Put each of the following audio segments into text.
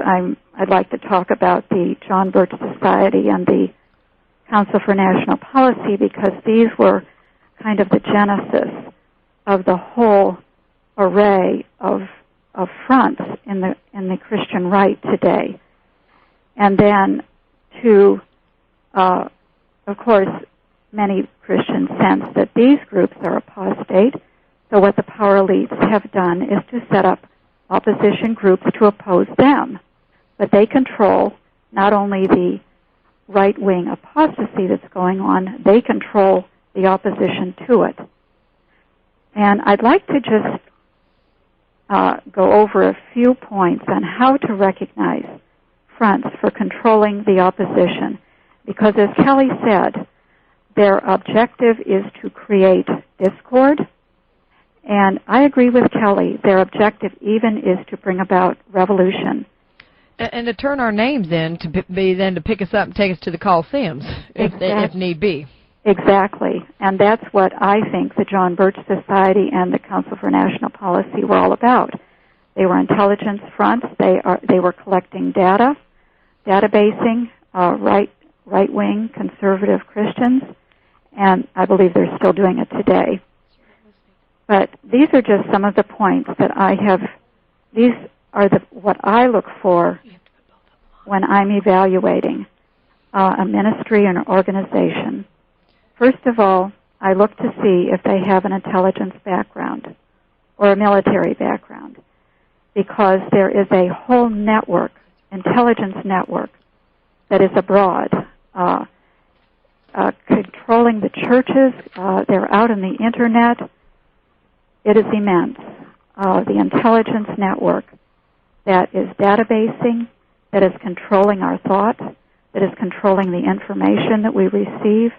I'd like to talk about the John Birch Society and the Council for National Policy, because these were kind of the genesis of the whole array of fronts in the Christian right today. And then of course, many Christians sense that these groups are apostate, so what the power elites have done is to set up opposition groups to oppose them. But they control not only the right-wing apostasy that's going on, they control the opposition to it. And I'd like to just go over a few points on how to recognize fronts for controlling the opposition. Because as Kelly said, their objective is to create discord. And I agree with Kelly. Their objective even is to bring about revolution. And to turn our names in to be then to pick us up and take us to the Coliseums, if need be. Exactly. And that's what I think the John Birch Society and the Council for National Policy were all about. They were intelligence fronts. They were collecting data, databasing right-wing conservative Christians, and I believe they're still doing it today. But these are just some of the points that I have. These are what I look for when I'm evaluating a ministry or an organization. First of all, I look to see if they have an intelligence background or a military background, because there is a whole network, intelligence network, that is abroad, controlling the churches. They're out on the Internet. It is immense. The intelligence network that is databasing, that is controlling our thought, that is controlling the information that we receive,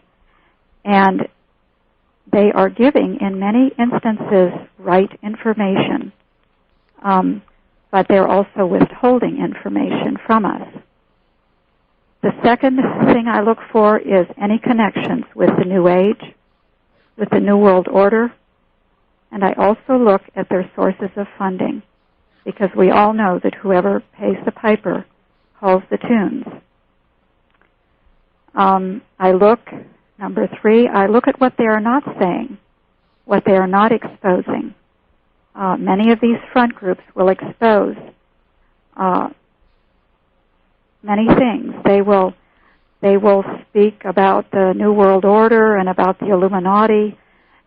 and they are giving, in many instances, right information, but they're also withholding information from us. The second thing I look for is any connections with the New Age, with the New World Order, and I also look at their sources of funding, because we all know that whoever pays the piper calls the tunes. Number three, I look at what they are not saying, what they are not exposing. Many of these front groups will expose many things. They will speak about the New World Order and about the Illuminati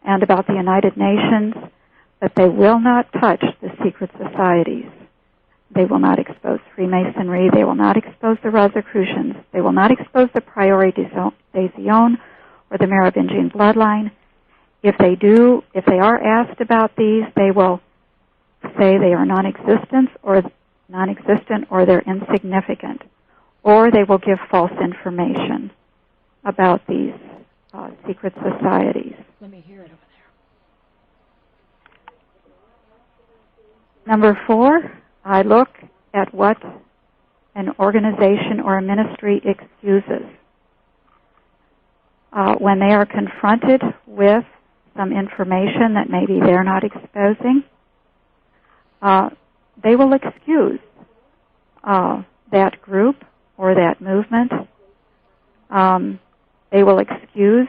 and about the United Nations, but they will not touch the secret societies. They will not expose Freemasonry. They will not expose the Rosicrucians. They will not expose the Priori des Sions or the Merovingian bloodline. If they are asked about these, they will say they are non-existent or they're insignificant, or they will give false information about these secret societies. Let me hear it over there. Number four, I look at what an organization or a ministry excuses. When they are confronted with some information that maybe they're not exposing, they will excuse that group or that movement. They will excuse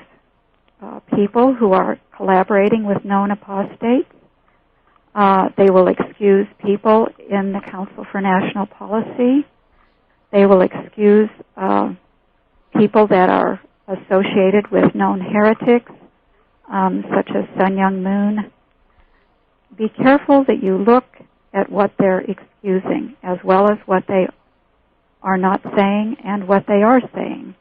people who are collaborating with known apostates. They will excuse people in the Council for National Policy. They will excuse people that are associated with known heretics, such as Sun Myung Moon. Be careful that you look at what they're excusing, as well as what they are not saying and what they are saying.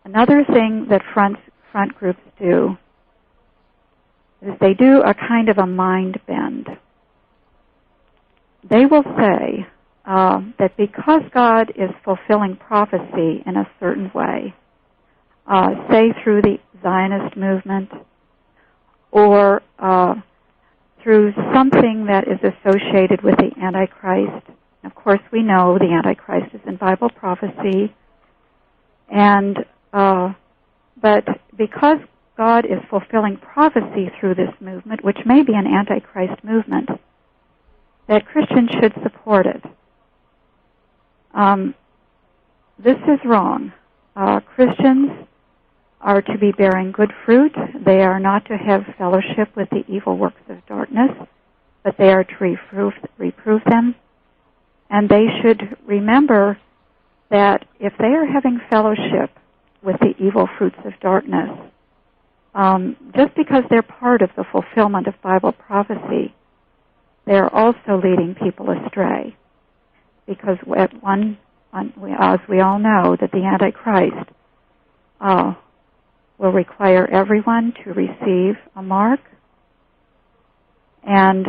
Another thing that front groups do is they do a kind of a mind bend. They will say that because God is fulfilling prophecy in a certain way, say through the Zionist movement or through something that is associated with the Antichrist. Of course, we know the Antichrist is in Bible prophecy, and but because God is fulfilling prophecy through this movement, which may be an Antichrist movement, that Christians should support it. This is wrong. Christians are to be bearing good fruit. They are not to have fellowship with the evil works of darkness, but they are to reprove them. And they should remember that if they are having fellowship with the evil fruits of darkness, just because they're part of the fulfillment of Bible prophecy, they are also leading people astray. Because as we all know, that the Antichrist will require everyone to receive a mark and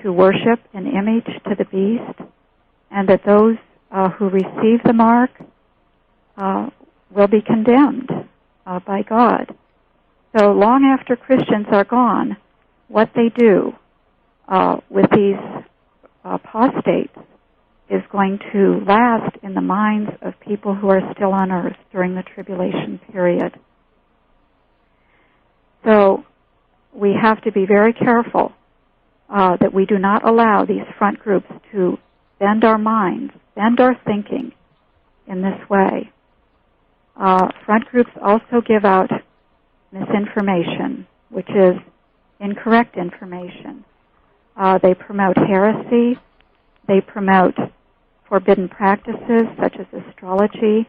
to worship an image to the beast, and that those who receive the mark will be condemned by God. So long after Christians are gone, what they do with these apostates is going to last in the minds of people who are still on earth during the tribulation period. So we have to be very careful that we do not allow these front groups to bend our minds, bend our thinking in this way. Front groups also give out misinformation, which is incorrect information. They promote heresy. They promote forbidden practices such as astrology.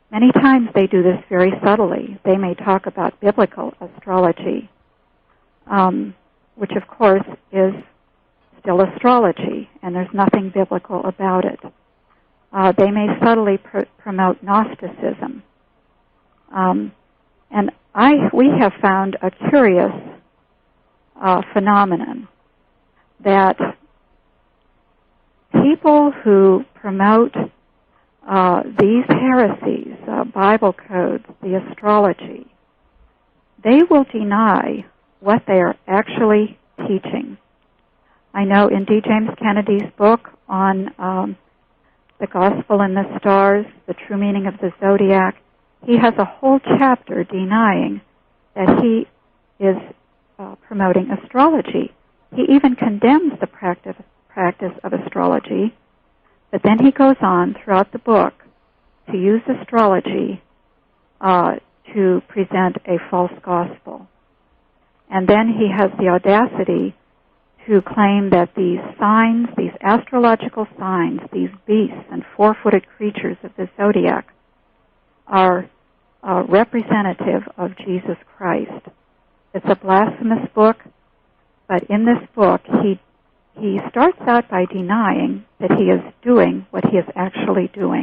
Many times they do this very subtly. They may talk about biblical astrology, which of course is still astrology, and there's nothing biblical about it. They may subtly promote Gnosticism. And we have found a curious phenomenon that people who promote these heresies, Bible codes, the astrology, they will deny what they are actually teaching. I know in D. James Kennedy's book on the Gospel in the Stars, the true meaning of the zodiac, he has a whole chapter denying that he is promoting astrology. He even condemns the practice of astrology, but then he goes on throughout the book to use astrology to present a false gospel. And then he has the audacity to claim that these signs, these astrological signs, these beasts and four-footed creatures of the zodiac are representative of Jesus Christ. It's a blasphemous book, but in this book he starts out by denying that he is doing what he is actually doing.